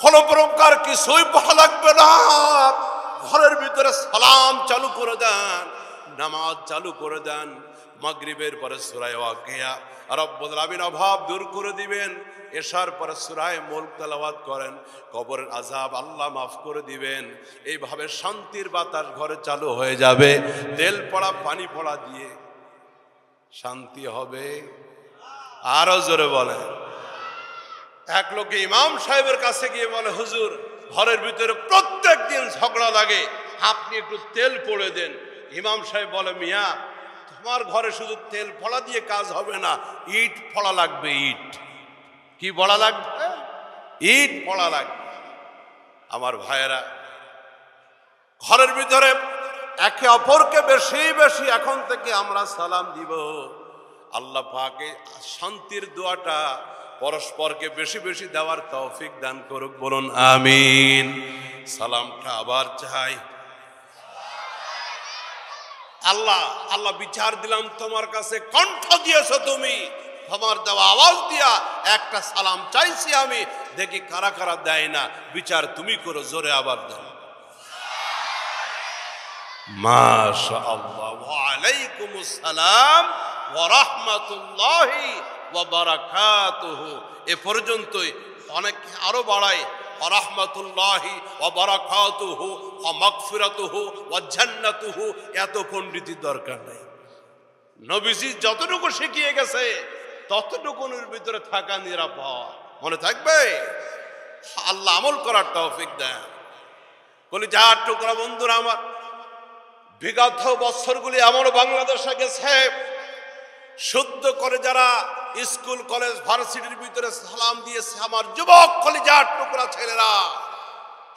Speaker 1: কোনো প্রকার কিছুই পড়া লাগবে না। ঘরের ভিতরে সালাম চালু করে দেন, নামাজ চালু করে দেন, মাগরিবের পরে সূরা ওয়াকিয়া, রব্বুল আলামিন অভাব দূর করে দিবেন। এশার পরে সূরা মুলক তেলাওয়াত করেন, কবরের আযাব আল্লাহ মাফ করে দিবেন। এইভাবে শান্তির বাতাস ঘরে চালু হয়ে যাবে। তেল পড়া পানি পড়া দিয়ে শান্তি হবে। আরো জোরে বলেন। এক লোকে ইমাম সাহেবের কাছে গিয়ে বলে, হুজুর ঘরের ভিতরে প্রত্যেক দিন ঝগড়া লাগে, আপনি একটু তেল পড়ে দেন। ইমাম সাহেব বলে, মিয়া তোমার ঘরে শুধু তেল ফোড়া দিয়ে কাজ হবে না, ইট ফোড়া লাগবে। ইট কি পড়া লাগবে? ইট পড়া লাগবে। আমার ভাইয়েরা, ঘরের ভিতরে একে অপরকে বেশি বেশি এখন থেকে আমরা সালাম দিব। আল্লাহ পাকে শান্তির দোয়াটা পরস্পরকে বেশি বেশি দেওয়ার তৌফিক দান করুক, বলুন আমিন। সালামটা আবার চাই। আল্লাহ আল্লাহ বিচার দিলাম তোমার কাছে, কণ্ঠ দিয়েছো তুমি, তোমার দেওয়া আওয়াজ দিয়া একটা সালাম চাইছি আমি, দেখি কারা কারা দেয় না। বিচার তুমি করো, জোরে আবার দাও। মাশাআল্লাহ। ওয়া আলাইকুমুস সালাম ওয়া রাহমাতুল্লাহি ওয়া বারাকাতুহু। এ পর্যন্তই। অনেক আরো বাড়ায়, ওয়া রাহমাতুল্লাহি ওয়া বারাকাতুহু ওয়া মাগফিরাতুহু ওয়া জান্নাতুহু। এত পণ্ডিতের দরকার নাই। নবীজি যতটুকু শিখিয়ে গেছে ততটুকুর ভিতরে থাকা নিরাপদ। মনে থাকবে? আল্লাহ আমল করার তৌফিক দেন। কলিজার টুকরা বন্ধুরা আমার, বিগত বছরগুলি এমন বাংলাদেশে গেছে, শুদ্ধ করে যারা স্কুল কলেজ ভার্সিটির ভিতরে সালাম দিয়েছে, আমার যুবক কলিজার টুকরা ছেলেরা,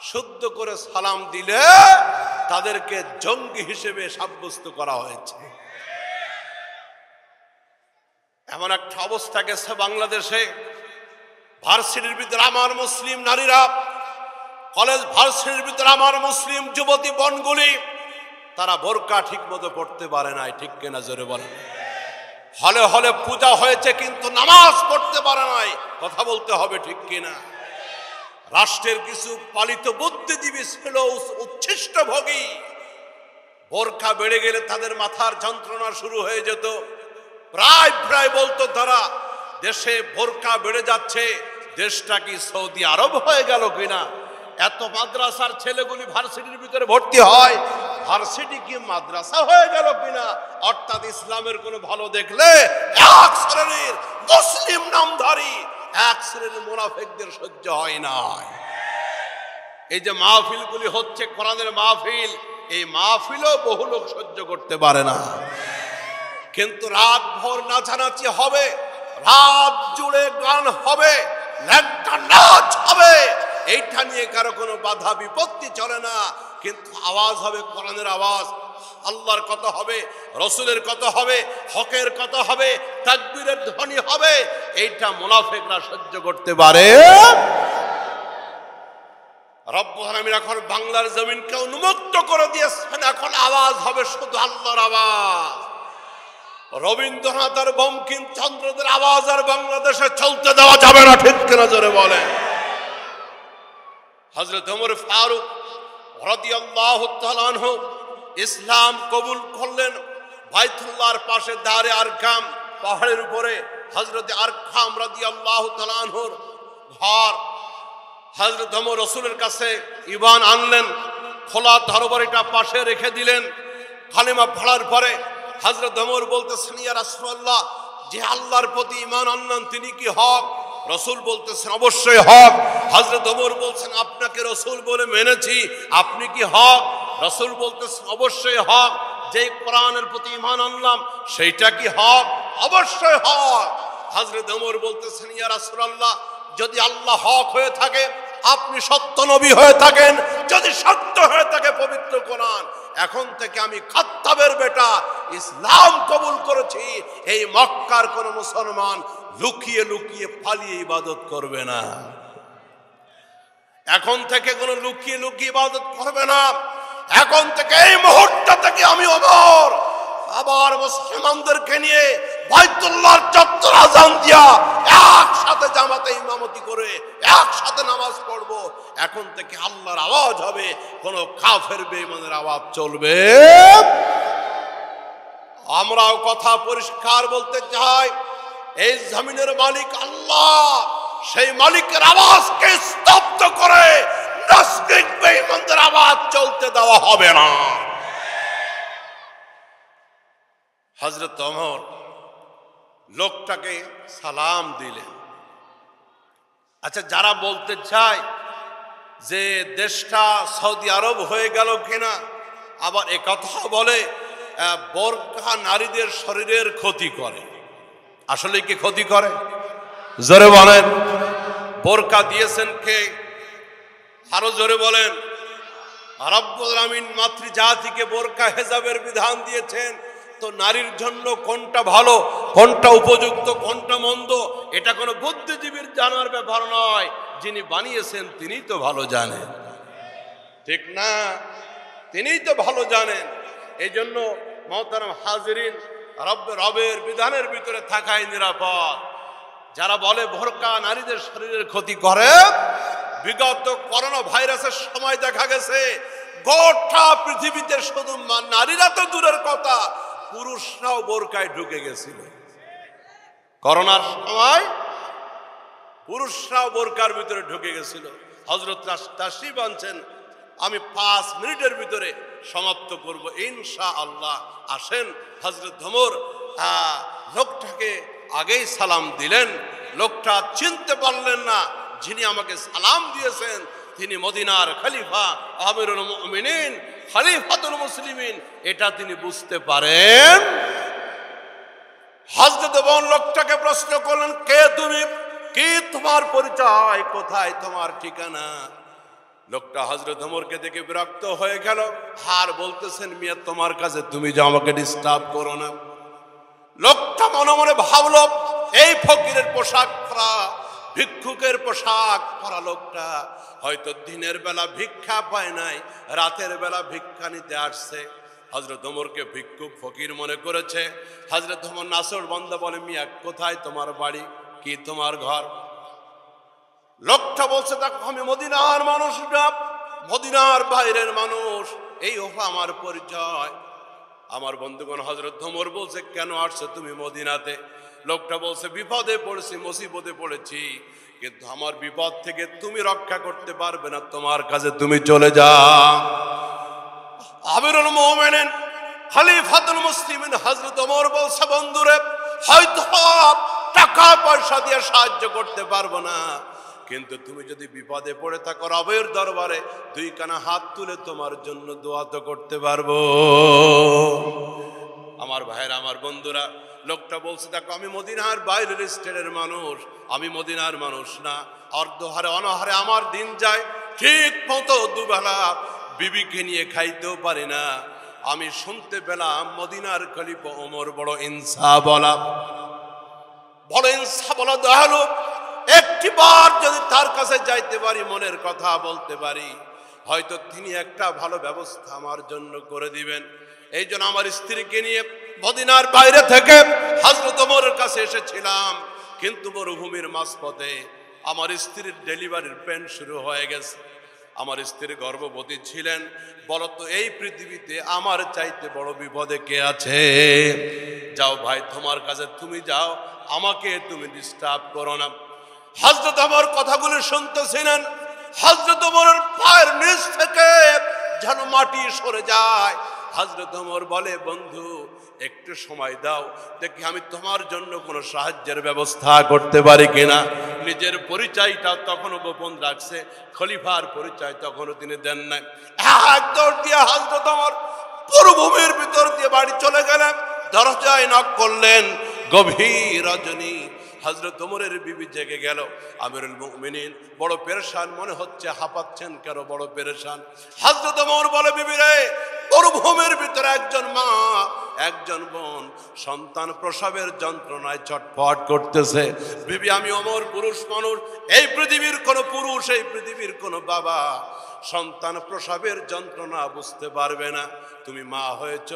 Speaker 1: শুদ্ধ করে সালাম দিলে তাদেরকে জঙ্গি হিসেবে সাব্যস্ত করা হয়েছে। এমন একটা অবস্থা গেছে বাংলাদেশে, ভার্সিটির ভিতরে আমার মুসলিম নারীরা, কলেজ ভার্সিটির ভিতরে আমার মুসলিম যুবতী বনগুলি, তারা বোরকা ঠিক মতো পড়তে পারে নাই। ঠিক কিনা জোরে বলেন। হলে হলে পূজা হয়েছে কিন্তু নামাজ পড়তে পারে নাই। কথা বলতে হবে, ঠিক কিনা? রাষ্ট্রের কিছু পালিত বুদ্ধিজীবী ছিল উচ্ছিষ্ট ভোগী, বোরকা বেড়ে গেলে তাদের মাথার যন্ত্রণা শুরু হয়ে যেত। প্রায় প্রায় বলতো তারা, দেশে বোরকা বেড়ে যাচ্ছে, দেশটা কি সৌদি আরব হয়ে গেল কিনা? এত মাদ্রাসার ছেলেগুলি ভার্সিটির ভিতরে ভর্তি হয়, ভার্সিটি কি মাদ্রাসা হয়ে গেল কিনা? অর্থাৎ ইসলামের কোনো ভালো দেখলে এক শ্রেণীর মুসলিম নামধারী এক শ্রেণীর মুনাফিকদের সহ্য হয় না। এই যে মাহফিলগুলি হচ্ছে কোরআনের মাহফিল, এই মাহফিলও বহু লোক সহ্য করতে পারে না। কিন্তু রাত ভোর নাচানাচি হবে, রাত জুড়ে গান হবে, ল্যাংটা নাচ হবে, এইটা নিয়ে কারো কোনো বাধা বিপত্তি চলে না। কিন্তু আওয়াজ হবে কোরআনের আওয়াজ, আল্লাহর কথা হবে, রসুলের কথা হবে, হকের কথা হবে, তাকবীরের ধ্বনি হবে। এইটা মুনাফিকরা সহ্য করতে পারে। রব্বুল আলামিন এখন বাংলার জমিনকে উন্মুক্ত করে দিয়েছেন। এখন আওয়াজ হবে শুধু আল্লাহর আওয়াজ। রবীন্দ্রনাথ আর বঙ্কিমচন্দ্রদের আওয়াজ আর বাংলাদেশে চলতে দেওয়া যাবে না। ঠিক কিনা জোরে বলেন। হযরত ওমর ফারুক রাদিয়াল্লাহু তাআলা আনহু ইসলাম কবুল করলেন। বাইতুল্লাহর পাশে দারে আরকাম পাহাড়ের উপরে হযরত আরকাম রাদিয়াল্লাহু তাআলা আনহুর ঘর। হযরত ওমর রাসূলের কাছে ঈমান আনলেন, খোলা দরবারিটা পাশে রেখে দিলেন। কালিমা পড়ার পরে হযরত ওমর বলতেছেন, ইয়া রাসূলুল্লাহ, যে আল্লাহর প্রতি ঈমান আনলেন তিনি কি হক? রাসূল বলতেছেন, অবশ্যই হক। হযরত ওমর বলছেন, আপনাকে রাসূল বলে মেনেছি, আপনি কি হক? রাসূল বলতেছেন, অবশ্যই হক। যে কোরআনের প্রতি ঈমান আনলাম সেইটা কি হক? অবশ্যই হক। হযরত ওমর বলতেছেন, ইয়া রাসূলুল্লাহ, যদি আল্লাহ হক হয়ে থাকে, আপনি সত্য নবী হয়ে থাকেন, যদি সত্য হয়ে থাকে পবিত্র কোরআন, এখন থেকে আমি খাত্তাবের বেটা ইসলাম কবুল করেছি। এই মক্কার কোন মুসলমান লুকিয়ে লুকিয়ে পালিয়ে ইবাদত করবে না। এখন থেকে কোন লুকিয়ে লুকিয়ে ইবাদত করবে না। এখন থেকে এই মুহূর্ত থেকে আমি ওমর আবার মুসলমানদেরকে নিয়ে বাইতুল্লাহর চত্বর আযান দিয়া একসাথে জামাতে ইমামতি করে একসাথে নামাজ পড়ব। এখন থেকে আল্লাহর আওয়াজ হবে, কোন কাফের বেঈমানের আওয়াজ চলবে। আমরাও কথা পরিষ্কার বলতে চাই, এই জমিনের মালিক আল্লাহ, সেই মালিকের আওয়াজকে স্তব্ধ করে নাস্তিক বেঈমানদের আওয়াজ চলতে দেওয়া হবে না। হযরত ওমর লোকটাকে সালাম দিলেন। আচ্ছা, যারা বলতে চায় যে দেশটা সৌদি আরব হয়ে গেল কিনা, আবার একথা বলে বোরকা নারীদের শরীরের ক্ষতি করে, আসলে কি ক্ষতি করে? জোরে বলেন। বোরকা দিয়েছেন কে? আরো জোরে বলেন। রব্বুল আমিন মাতৃজাতিকে বোরকা হেজাবের বিধান দিয়েছেন, তো নারীর জন্য কোনটা ভালো, কোনটা উপযুক্ত, কোনটা মন্দ, এটা কোনো বুদ্ধিজীবীর জানার ব্যাপার নয়। যিনি বানিয়েছেন তিনিই তো ভালো জানেন, ঠিক না? তিনিই তো ভালো জানেন। এই জন্য মোহতারাম হাজিরিন, রবের বিধানের ভিতরে থাকাই নিরাপদ। যারা বলে বোরকা নারীদের শরীরের ক্ষতি করে, বিগত করোনা ভাইরাসের সময় দেখা গেছে গোটা পৃথিবীতে শুধু নারীরা তো দূরের কথা, পুরুষরাও বোরকায় ঢুকে গেছিল। করোনার সময় পুরুষরাও বোরকার ভিতরে ঢুকে গেছিল। হযরত তাশরীফ আনছেন, আমি 5 মিনিটের ভিতরে সমাপ্ত করব ইনশাআল্লাহ। আসেন। হযরত ওমর লোকটাকে আগেই সালাম দিলেন। লোকটা চিনতে পারলেন না, যিনি আমাকে সালাম দিয়েছেন তিনি মদিনার খলিফা, আমিরুল মুমিনিন, খলিফাতুল মুসলিমিন, এটা তিনি বুঝতে পারেন। হযরত ওমর লোকটাকে প্রশ্ন করলেন, কে তুমি, কি তোমার পরিচয়, কোথায় তোমার ঠিকানা? লোকটা হযরত ওমরকে দেখে বিরক্ত হয়ে গেল, আর বলতেছেন, মিয়া তোমার কাছে তুমি যে আমাকে ডিস্টার্ব করো না। লোকটা মনে মনে ভাবলো, এই ফকিরের পোশাক পরা, ভিক্ষুকের পোশাক পরা লোকটা হয়তো দিনের বেলা ভিক্ষা পায় নাই, রাতের বেলা ভিক্ষা নিতে আসছে। হযরত ওমরকে ভিক্ষুক ফকির মনে করেছে। হযরত ওমর নাসর বন্দা বলে, মিয়া কোথায় তোমার বাড়ি, কি তোমার ঘর? লোকটা বলছে, দেখো আমি মদিনার মানুষ না, মদিনার বাইরের মানুষ, এই হলো আমার পরিচয়। আমার বন্ধুগণ, হযরত ওমর বলছে, কেন আসছো তুমি মদিনাতে? লোকটা বলছে, বিপদে পড়েছি, মুসিবতে পড়েছি, কিন্তু আমার বিপদ থেকে তুমি রক্ষা করতে পারবে না, তোমার কাছে তুমি চলে যাও। আমিরুল মুমিনিন, খলিফাতুল মুসলিমিন হযরত ওমর বলছে, বন্ধুরে, হয়তো টাকা পয়সা দিয়ে সাহায্য করতে পারবো না, কিন্তু তুমি যদি বিপদে পড়ে থাকো রবের দরবারে 2 কানা হাত তুলে তোমার জন্য দোয়া তো করতে পারবো। আমার ভাইরা, আমার বন্ধুরা, লোকটা বলছে, দেখো আমি মদিনার বাইরের স্টেটের মানুষ, আমি মদিনার মানুষ না, অর্ধহারে অনাহারে আমার দিন যায়, ঠিক মতো দুবেলা বিবিকে নিয়ে খাইতেও পারি না। আমি শুনতে পেলাম মদিনার খলিফা ওমর বড় ইনসাফওয়ালা, বড় ইনসাফওয়ালা, দয়ালু। একটিবার যদি তার কাছে যাইতে পারি, মনের কথা বলতে পারি, হয়তো তিনি একটা ভালো ব্যবস্থা আমার জন্য করে দিবেন। এই জন্য আমার স্ত্রীকে নিয়ে মদিনার বাইরে থেকে হযরত ওমরের কাছে এসেছিলাম, কিন্তু মরুভূমির মাঝপথে আমার স্ত্রীর ডেলিভারির পেন শুরু হয়ে গেছে। আমার স্ত্রী গর্ভবতী ছিলেন। বলতো, এই পৃথিবীতে আমার চাইতে বড় বিপদে কে আছে? যাও ভাই, তোমার কাছে তুমি যাও, আমাকে তুমি ডিস্টার্ব করো না। হযরত ওমর কথাগুলো শুনতেছিলেন। হযরত ওমরের পায়ের নিচ থেকে যেন মাটি সরে যায়। হযরত ওমর বলে, বন্ধু একটু সময় দাও, দেখি আমি তোমার জন্য কোনো সাহায্যের ব্যবস্থা করতে পারি কিনা। নিজের পরিচয়টা তখনও গোপন রাখছে, খলিফার পরিচয় তখনও তিনি দেন নাই। এক দৌড় দিয়ে হযরত ওমর মরুভূমির ভিতর দিয়ে বাড়ি চলে গেলেন। দরজায় নক করলেন, গভীর রজনী। হযরত ওমরের বিবি জেগে গেল। আমিরুল মুমিনিন বড় পেরেশান, মনে হচ্ছে হাঁপাচ্ছেন, কেন বড় পেরেশান। হযরত ওমর বলে, বিবি রে, মরুভূমির ভিতরে একজন মা, একজন বোন সন্তান প্রসবের যন্ত্রণায় ছটফট করতেছে। বিবি, আমি ওমর পুরুষ মানুষ, এই পৃথিবীর কোন পুরুষ, এই পৃথিবীর কোন বাবা সন্তান প্রসবের যন্ত্রণা বুঝতে পারবে না। তুমি মা হয়েছ,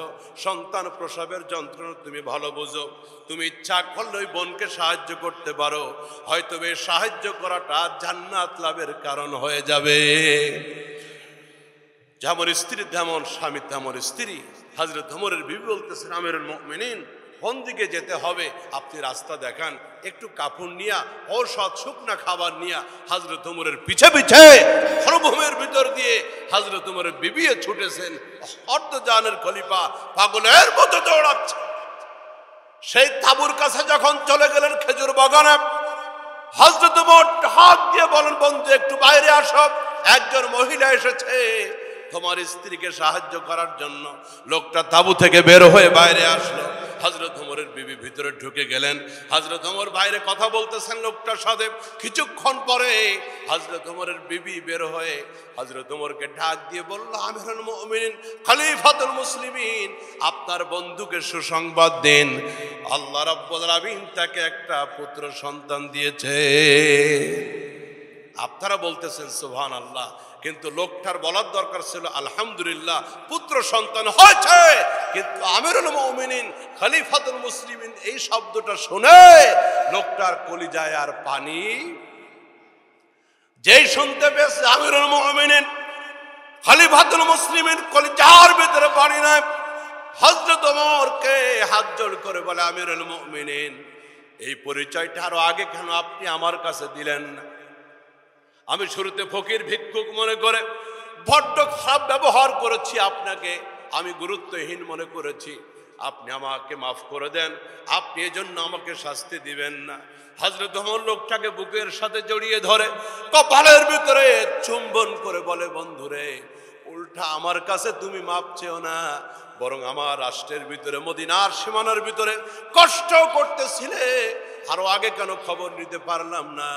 Speaker 1: সন্তান প্রসবের যন্ত্রণা তুমি ভালো বুঝো। তুমি ইচ্ছা করলে ওই বোনকে সাহায্য করতে পারো, হয়তো এই সাহায্য করাটা জান্নাত লাভের কারণ হয়ে যাবে। যেমন স্ত্রী তেমন স্বামী তেমন স্ত্রী। হযরত ওমরের বিবি বলতেছেন, আমিরুল মুমিনিন কোন দিকে যেতে হবে আপনি রাস্তা দেখান। একটু কাপড় নিয়া, ঔষধ শুকনা খাবার নিয়া হযরত ওমরের পিছে পিছে মরুভূমির ভিতর দিয়ে হযরত ওমরের বিবি ছুটেছেন। অর্ধজানের খলিফা পাগলের মতো দৌড়াচ্ছে। সেই তাঁবুর কাছে যখন চলে গেলেন খেজুর বাগানে, হযরত ওমর হাত দিয়ে বলেন, বন্ধু একটু বাইরে আসো, একজন মহিলা এসেছে তোমার স্ত্রীকে সাহায্য করার জন্য। লোকটা তাঁবু থেকে বের হয়ে বাইরে আসলো। হযরত ওমরের বিবি ভিতরে ঢুকে গেলেন। হযরত ওমর বাইরে কথা বলতেছেন লোকটার সাথে। কিছুক্ষণ পরে হযরত ওমরের বিবি বের হয়ে হযরত ওমরকে ডাক দিয়ে বলল, আমিরুল মুমিনিন খলিফাতুল মুসলিমিন, আপনার বন্ধুকে সুসংবাদ দিন, আল্লাহ রাব্বুল আলামিন তাকে একটা পুত্র সন্তান দিয়েছে। আপনারা বলতেছেন সুবহানাল্লাহ, কিন্তু লোকটার বলার দরকার ছিল আলহামদুলিল্লাহ পুত্র সন্তান হয়েছে। কিন্তু আমিরুল মুমিনিন খলিফাতুল মুসলিমিন এই শব্দটা শুনে লোকটার কলিজায় আর পানি, যেই শুনতে পেয়েছে আমিরুল মুমিনিন খলিফাতুল মুসলিমিন, কলিজার ভিতরে পানি নাই। হযরত ওমরকে হাত জোড় করে বলে, আমিরুল মুমিনিন এই পরিচয়টা আরো আগে কেন আপনি আমার কাছে দিলেন না? আমি শুরুতে ফকির ভিক্ষুক মনে করে বড্ড খারাপ ব্যবহার করেছি, আপনাকে আমি গুরুত্বহীন মনে করেছি, আপনি আমাকে মাফ করে দেন, আপনি এজন্য আমাকে শাস্তি দিবেন না। হযরত ওমর লোকটাকে বুকের সাথে জড়িয়ে ধরে কপালের ভিতরে চুম্বন করে বলে, বন্ধুরে উল্টা আমার কাছে তুমি মাপ চেও না, বরং আমার রাষ্ট্রের ভিতরে মদিনার সীমানার ভিতরে কষ্ট করতেছিলে, আরো আগে কেন খবর নিতে পারলাম না?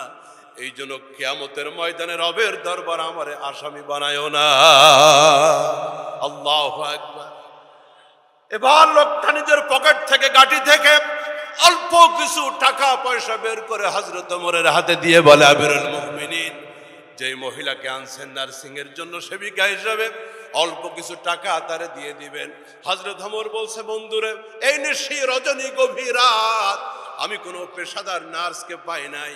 Speaker 1: এই জন্য কিয়ামতের ময়দানে রবের দরবার আমারে আসামি বানায়ও না। আল্লাহু আকবার। এবার লোকটা নিজের পকেট থেকে, গাটি থেকে অল্প কিছু টাকা পয়সা বের করে হযরত ওমরের হাতে দিয়ে বলে, আমিরুল মুমিনিন যে মহিলাকে আনছেন নার্সিং এর জন্য সেবিকা হিসাবে, অল্প কিছু টাকা তারে দিয়ে দিবেন। হযরত ওমর বলছে, বন্ধুরে এই নিশি রজনী গভীর রাত আমি কোনো পেশাদার নার্সকে পাই নাই,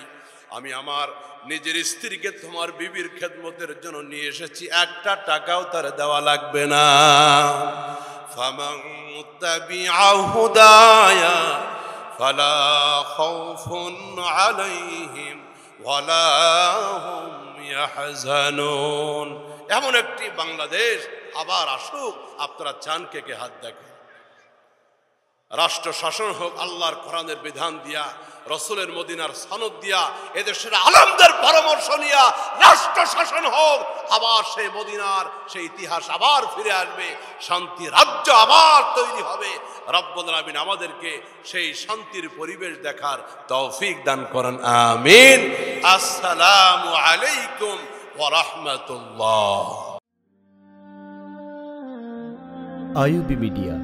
Speaker 1: আমি আমার নিজের স্ত্রীকে তোমার বিবির খেদমতের জন্য নিয়ে এসেছি, একটা টাকাও তার দেওয়া লাগবে না। ফামান তাবিআ হুদায়া ফালা খাউফুন আলাইহিম ওয়ালা হুম ইয়াহজানুন। এমন একটি বাংলাদেশ আবার আসুক। আপনারা চান কে কে হাত দেখেন? রাষ্ট্র শাসন হোক আল্লাহর কোরআনের বিধান দিয়া, রসুলের মদিনার সনদ দিয়া, এদেশের আলেমদের পরামর্শ নিয়া রাষ্ট্র শাসন হোক। আবার সেই মদিনার সেই ইতিহাস আবার ফিরে আসবে, শান্তি রাজ্য আবার তৈরি হবে। রব্বুল আলামিন আমাদেরকে সেই শান্তির পরিবেশ দেখার তৌফিক দান করেন, আমিন। আসসালামু আলাইকুম ওয়া রাহমাতুল্লাহ।
Speaker 2: আইয়ুবী মিডিয়া